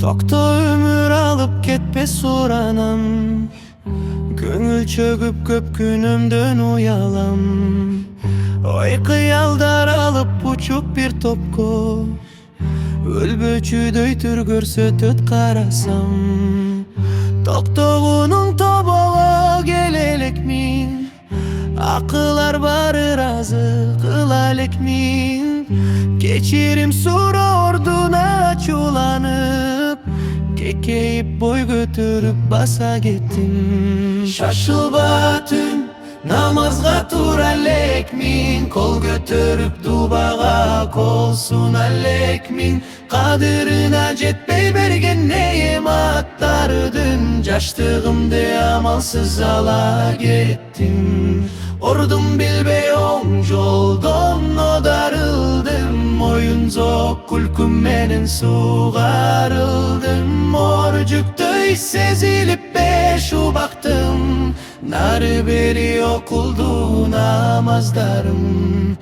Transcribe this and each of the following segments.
Tokto ömür alıp ketpes suranam, köngül çöküp köp günümdön uyalam. Oy kıyaldar alıp uçup bir topko, өлбөчүдөй түр көрсөтөт карасам. Токтогунун тобого келе элекмин, акылар бары ыраазы кыла элекмин. Кечирим суроо ордуна чуланып, кекейип бой көтөрүп баса кеттим. Шашылба түн, намазга тура элекмин, кол көтөрүп дубага кол суна элекмин. Кадырына жетпей берген неематтардын, жаштыгымды амалсыз ала кеттим. Ордум билбей оң жолдон одарылдым, оюнзок күлкүм менен сугарылдым. Ор жүктөй сезилип беш убактым, нары бери окулду намаздарым.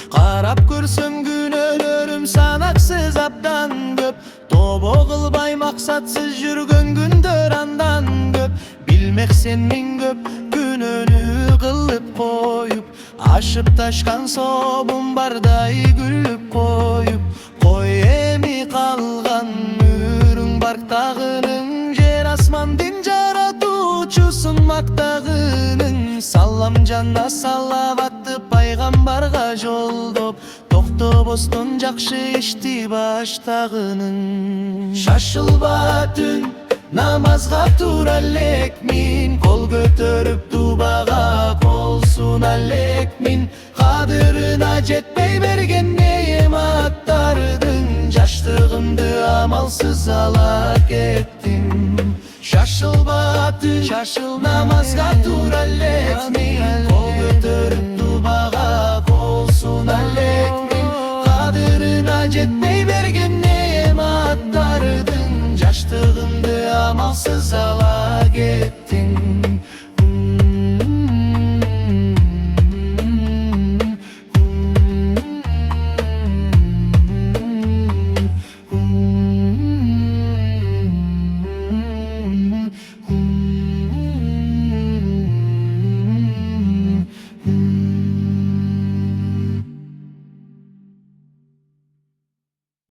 Карап көрсөм күнөөлөрүм санаксыз абдан көп, тобо кылбай максатсыз жүргөн күндөр андан көп. Билмек сенин көп күнөөнү кылып коюп, ашып ташкан собум бардай күлүп коюп. Кой эми калган мөрүң барктагының, жер асмандын жаратуучусун мактагының. Салам жанна салаватты пайгамбарга жолдоп, токтобостон жакшы ишти баштагының. Шашылба түн, намазга тура элекмин, кол көтөрүп дубага кол суна элекмин. Кадырына жетпей берген неематтардын, жаштыгымды амалсыз ала кеттим. Шашылба түн, намазга тура элекмин, кол көтөрүп дубага кол суна элекмин. Кадырына жетпей берген неематтардын, жаштыгымды амалсыз ала кеттим.